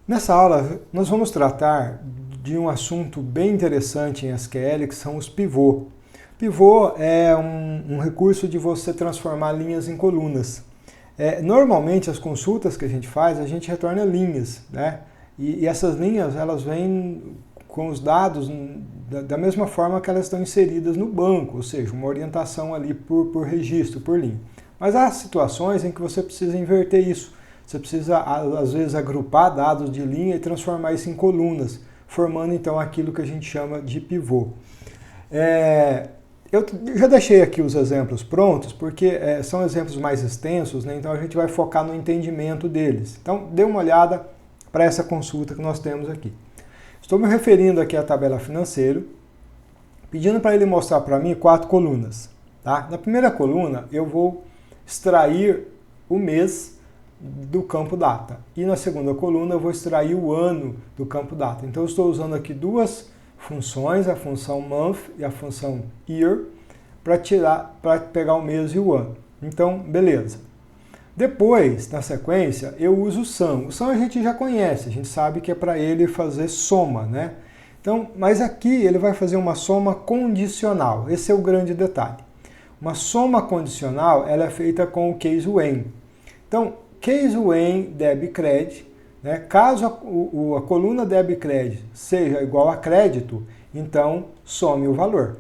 Nessa aula, nós vamos tratar de um assunto bem interessante em SQL, que são os pivô. Pivô é um recurso de você transformar linhas em colunas. Normalmente, as consultas que a gente faz, a gente retorna linhas, né? E essas linhas, elas vêm com os dados da mesma forma que elas estão inseridas no banco, ou seja, uma orientação ali por registro, por linha. Mas há situações em que você precisa inverter isso. Você precisa, às vezes, agrupar dados de linha e transformar isso em colunas, formando, então, aquilo que a gente chama de pivô. Eu já deixei aqui os exemplos prontos, porque são exemplos mais extensos, né? Então a gente vai focar no entendimento deles. Então, dê uma olhada para essa consulta que nós temos aqui. Estou me referindo aqui à tabela financeira, pedindo para ele mostrar para mim 4 colunas. Tá? Na primeira coluna, eu vou extrair o mês do campo data. E na segunda coluna eu vou extrair o ano do campo data. Então eu estou usando aqui duas funções, a função month e a função year, para pegar o mês e o ano. Então, beleza. Depois, na sequência, eu uso o sum. O sum a gente já conhece, a gente sabe que é para ele fazer soma, né? Então, mas aqui ele vai fazer uma soma condicional. Esse é o grande detalhe. Uma soma condicional, ela é feita com o case when. Então, case when debit-credit, né? Caso a coluna debit-credit seja igual a crédito, então some o valor.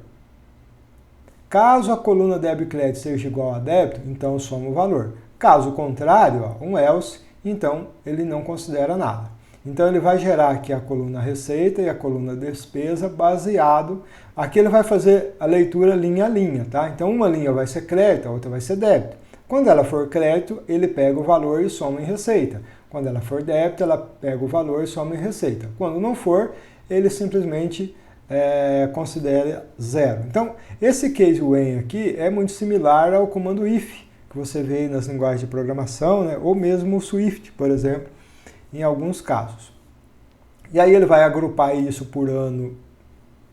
Caso a coluna debit-credit seja igual a débito, então soma o valor. Caso contrário, um else, então ele não considera nada. Então ele vai gerar aqui a coluna receita e a coluna despesa baseado. Aqui ele vai fazer a leitura linha a linha, tá? Então uma linha vai ser crédito, a outra vai ser débito. Quando ela for crédito, ele pega o valor e soma em receita. Quando ela for débito, ela pega o valor e soma em receita. Quando não for, ele simplesmente considera zero. Então, esse case when aqui é muito similar ao comando if, que você vê nas linguagens de programação, né? Ou mesmo o Swift, por exemplo, em alguns casos. E aí ele vai agrupar isso por ano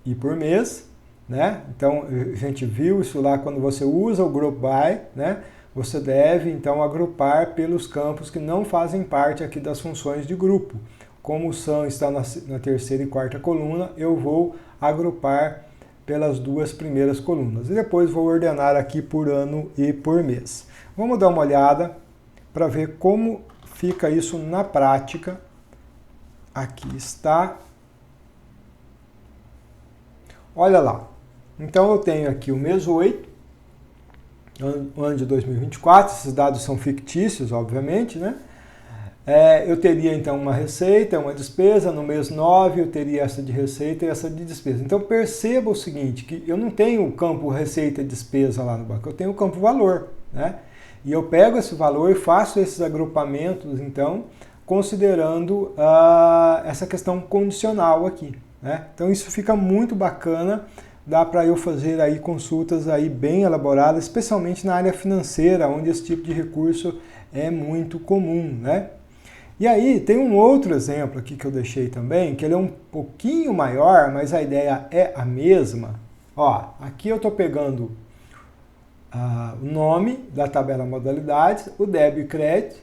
e por mês, né? Então, a gente viu isso lá quando você usa o group by, né? Você deve, então, agrupar pelos campos que não fazem parte aqui das funções de grupo. Como o sum está na terceira e quarta coluna, eu vou agrupar pelas duas primeiras colunas. E depois vou ordenar aqui por ano e por mês. Vamos dar uma olhada para ver como fica isso na prática. Aqui está. Olha lá. Então eu tenho aqui o mês 8, ano de 2024. Esses dados são fictícios, obviamente, né? Eu teria então uma receita, uma despesa. No mês 9 eu teria essa de receita e essa de despesa. Então perceba o seguinte, que eu não tenho o campo receita e despesa lá no banco, eu tenho o campo valor, né? E eu pego esse valor e faço esses agrupamentos, então, considerando essa questão condicional aqui, né? Então isso fica muito bacana, dá para eu fazer aí consultas aí bem elaboradas, especialmente na área financeira, onde esse tipo de recurso é muito comum, né? E aí tem um outro exemplo aqui que eu deixei também, que ele é um pouquinho maior, mas a ideia é a mesma. Ó, aqui eu estou pegando o nome da tabela modalidades, o débito e crédito,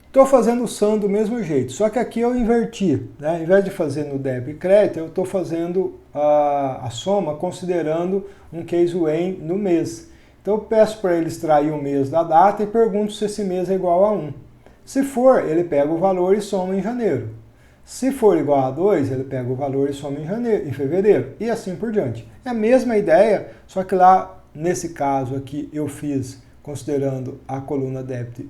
estou fazendo o sum do mesmo jeito, só que aqui eu inverti, né? Ao invés de fazer no débito e crédito, eu estou fazendo a soma considerando um case when no mês. Então eu peço para ele extrair o mês da data e pergunto se esse mês é igual a 1. Se for, ele pega o valor e soma em janeiro. Se for igual a 2, ele pega o valor e soma em fevereiro. E assim por diante. É a mesma ideia, só que lá, nesse caso aqui, eu fiz considerando a coluna débito,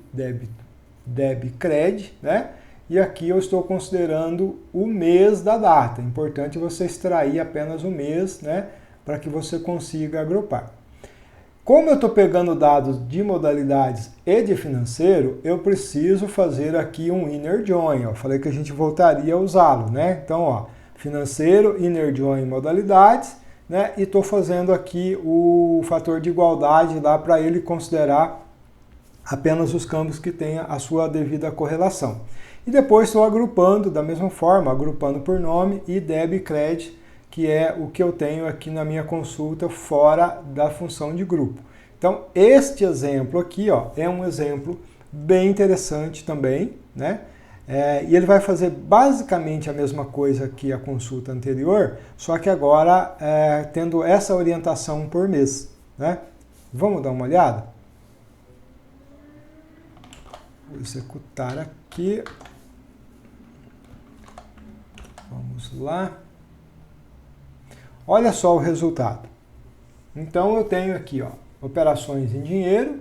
crédito, né? E aqui eu estou considerando o mês da data. É importante você extrair apenas o mês, né? Para que você consiga agrupar. Como eu estou pegando dados de modalidades e de financeiro, eu preciso fazer aqui um inner join. Eu falei que a gente voltaria a usá-lo, né? Então, ó, financeiro, inner join modalidades, né? E estou fazendo aqui o fator de igualdade lá para ele considerar apenas os campos que tenham a sua devida correlação. E depois estou agrupando da mesma forma, agrupando por nome e débito e crédito, que é o que eu tenho aqui na minha consulta fora da função de grupo. Então, este exemplo aqui, ó, é um exemplo bem interessante também, né? E ele vai fazer basicamente a mesma coisa que a consulta anterior, só que agora tendo essa orientação por mês, né? Vamos dar uma olhada? Vou executar aqui. Vamos lá. Olha só o resultado. Então eu tenho aqui, ó, operações em dinheiro,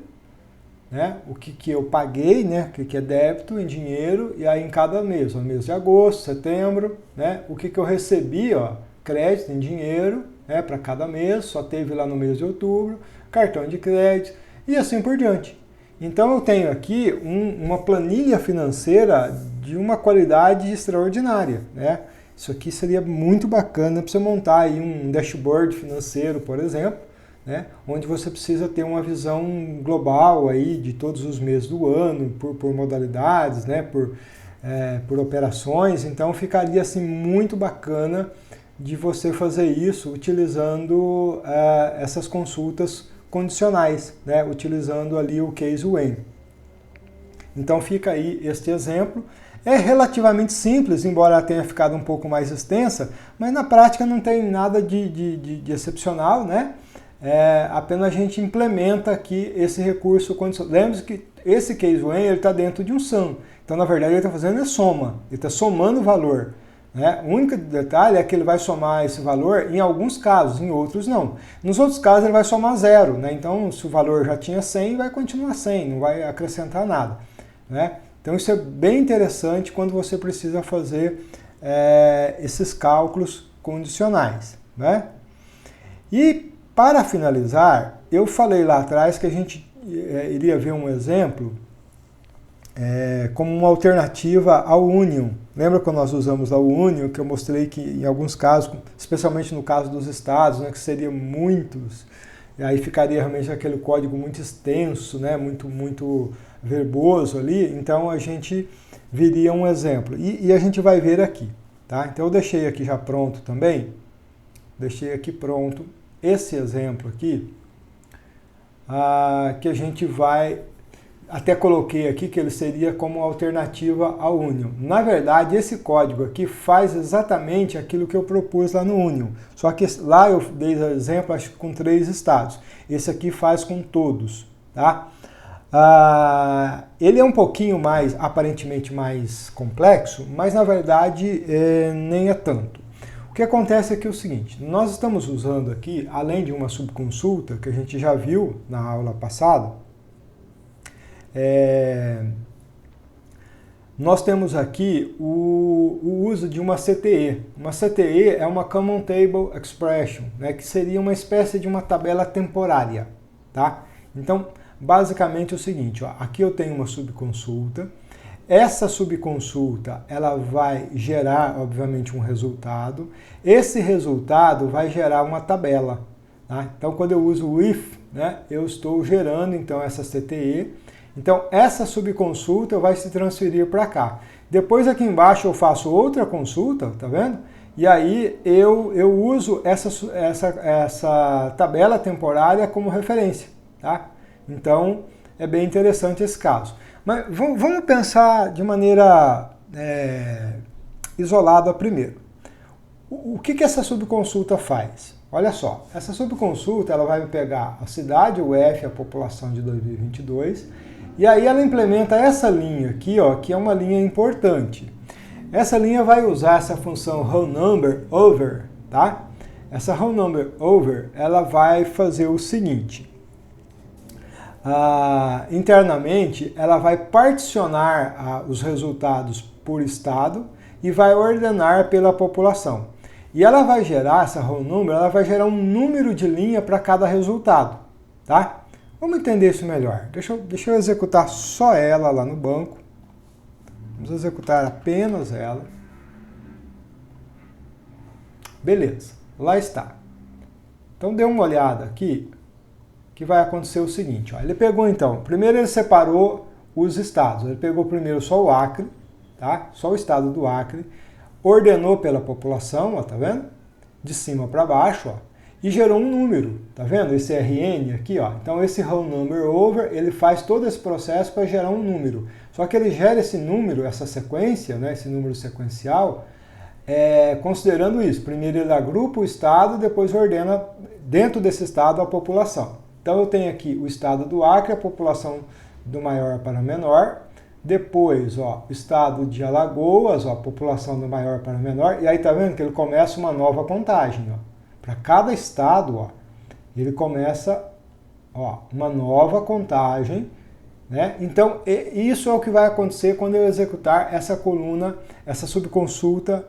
né? O que eu paguei, né? O que é débito em dinheiro, e aí em cada mês, no mês de agosto, setembro, né? O que eu recebi, ó, crédito em dinheiro, né? Para cada mês, só teve lá no mês de outubro, cartão de crédito e assim por diante. Então eu tenho aqui uma planilha financeira de uma qualidade extraordinária, né? Isso aqui seria muito bacana para você montar aí um dashboard financeiro, por exemplo, né? Onde você precisa ter uma visão global aí de todos os meses do ano, por modalidades, né? Por operações. Então ficaria assim muito bacana de você fazer isso utilizando essas consultas condicionais, né? Utilizando ali o case when. Então fica aí este exemplo. É relativamente simples, embora tenha ficado um pouco mais extensa, mas na prática não tem nada de excepcional, né? Apenas a gente implementa aqui esse recurso condicional. Lembre-se que esse case when está dentro de um sum. Então, na verdade, ele está fazendo soma. Ele está somando o valor. Né? O único detalhe é que ele vai somar esse valor em alguns casos, em outros não. Nos outros casos ele vai somar zero. Né? Então, se o valor já tinha 100, vai continuar 100, não vai acrescentar nada. Né? Então isso é bem interessante quando você precisa fazer esses cálculos condicionais. Né? E para finalizar, eu falei lá atrás que a gente iria ver um exemplo como uma alternativa ao Union. Lembra quando nós usamos lá o Union, que eu mostrei que em alguns casos, especialmente no caso dos estados, né, que seria muitos, e aí ficaria realmente aquele código muito extenso, né, muito verboso ali, então a gente viria um exemplo. E a gente vai ver aqui, tá? Então eu deixei aqui já pronto também, deixei aqui pronto esse exemplo aqui, que a gente vai, até coloquei aqui que ele seria como alternativa ao Union. Na verdade, esse código aqui faz exatamente aquilo que eu propus lá no Union, só que lá eu dei exemplo, acho que com 3 estados. Esse aqui faz com todos, tá? Ele é um pouquinho mais, aparentemente mais complexo, mas na verdade nem é tanto. O que acontece aqui é o seguinte, nós estamos usando aqui, além de uma subconsulta, que a gente já viu na aula passada, nós temos aqui o uso de uma CTE. Uma CTE é uma Common Table Expression, né, que seria uma espécie de uma tabela temporária. Tá? Então, basicamente é o seguinte, ó, aqui eu tenho uma subconsulta. Essa subconsulta ela vai gerar, obviamente, um resultado. Esse resultado vai gerar uma tabela. Tá? Então, quando eu uso o if, né, eu estou gerando então essa CTE. Então, essa subconsulta vai se transferir para cá. Depois, aqui embaixo, eu faço outra consulta, tá vendo? E aí, eu uso essa tabela temporária como referência, tá? Então, é bem interessante esse caso. Mas vamos pensar de maneira isolada primeiro. O que essa subconsulta faz? Olha só, essa subconsulta ela vai pegar a cidade UF, a população de 2022, e aí ela implementa essa linha aqui, ó, que é uma linha importante. Essa linha vai usar essa função RollNumberOver, tá? Essa RollNumberOver, ela vai fazer o seguinte. Internamente, ela vai particionar os resultados por estado e vai ordenar pela população. E ela vai gerar, essa RollNumber, ela vai gerar um número de linha para cada resultado, tá? Vamos entender isso melhor. Deixa eu executar só ela lá no banco. Vamos executar apenas ela. Beleza, lá está. Então dê uma olhada aqui, que vai acontecer o seguinte. Ó, ele pegou então, primeiro ele separou os estados. Ele pegou primeiro só o Acre, tá? Só o estado do Acre. Ordenou pela população, ó, tá vendo? De cima para baixo, ó. E gerou um número, tá vendo? Esse RN aqui, ó. Então esse RollNumberOver, ele faz todo esse processo para gerar um número. Só Só que ele gera esse número, essa sequência, né, esse número sequencial, considerando isso. Primeiro ele agrupa o estado, depois ordena dentro desse estado a população. Então eu tenho aqui o estado do Acre, a população do maior para o menor. Depois, ó, o estado de Alagoas, ó, a população do maior para o menor. E aí tá vendo que ele começa uma nova contagem. Para cada estado, ó, ele começa, ó, uma nova contagem. Né? Então, isso é o que vai acontecer quando eu executar essa coluna, essa subconsulta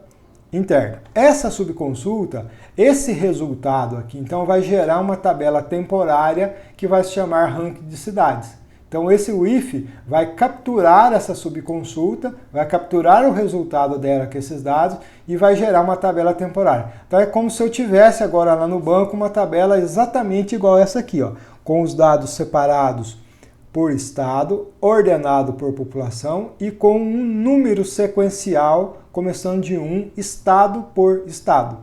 interna. Essa subconsulta, esse resultado aqui, então, vai gerar uma tabela temporária que vai se chamar ranking de cidades. Então, esse WIF vai capturar essa subconsulta, vai capturar o resultado dela com esses dados e vai gerar uma tabela temporária. Então, é como se eu tivesse agora lá no banco uma tabela exatamente igual essa aqui, ó, com os dados separados por estado, ordenado por população e com um número sequencial, começando de 1, estado por estado.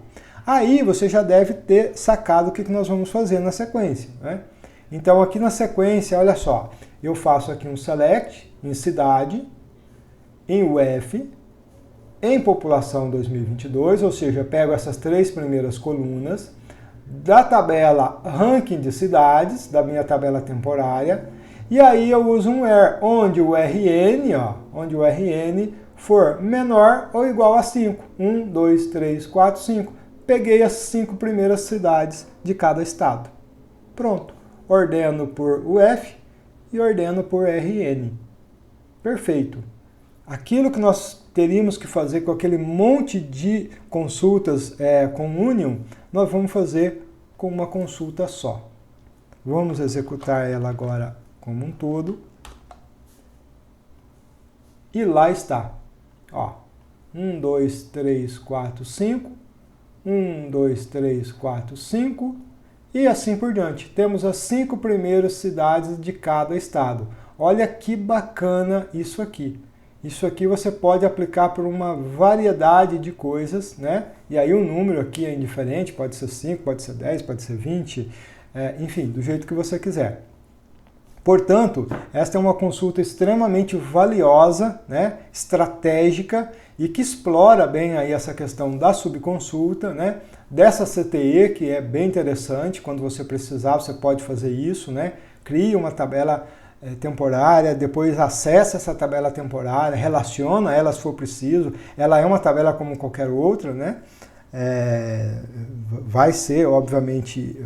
Aí você já deve ter sacado o que nós vamos fazer na sequência, né? Então aqui na sequência, olha só, eu faço aqui um select em cidade, em UF, em população 2022, ou seja, eu pego essas 3 primeiras colunas da tabela ranking de cidades, da minha tabela temporária, e aí eu uso um where, onde o RN, ó, onde o RN for menor ou igual a 5. 1, 2, 3, 4, 5. Peguei as 5 primeiras cidades de cada estado. Pronto. Ordeno por UF e ordeno por RN. Perfeito. Aquilo que nós teríamos que fazer com aquele monte de consultas com Union, nós vamos fazer com uma consulta só. Vamos executar ela agora como um todo. E lá está. Ó, 1, 2, 3, 4, 5. 1, 2, 3, 4, 5. E assim por diante. Temos as 5 primeiras cidades de cada estado. Olha que bacana isso aqui. Isso aqui você pode aplicar por uma variedade de coisas, né? E aí o número aqui é indiferente, pode ser 5, pode ser 10, pode ser 20, enfim, do jeito que você quiser. Portanto, esta é uma consulta extremamente valiosa, né? Estratégica e que explora bem aí essa questão da subconsulta, né? Dessa CTE, que é bem interessante, quando você precisar você pode fazer isso, né? Cria uma tabela temporária, depois acessa essa tabela temporária, relaciona ela se for preciso, ela é uma tabela como qualquer outra, né? Vai ser, obviamente,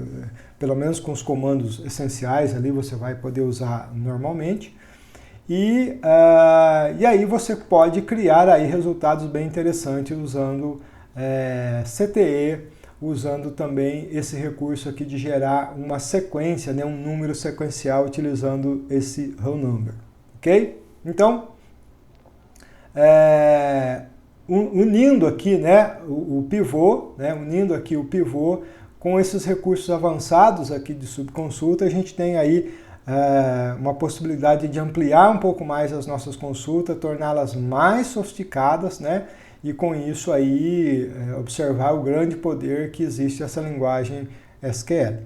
pelo menos com os comandos essenciais ali você vai poder usar normalmente. E aí você pode criar aí resultados bem interessantes usando CTE, usando também esse recurso aqui de gerar uma sequência, né, um número sequencial utilizando esse row number, ok? Então, unindo aqui, né, o pivô, né, unindo aqui o pivô com esses recursos avançados aqui de subconsulta, a gente tem aí uma possibilidade de ampliar um pouco mais as nossas consultas, torná-las mais sofisticadas, né? E com isso aí observar o grande poder que existe essa linguagem SQL.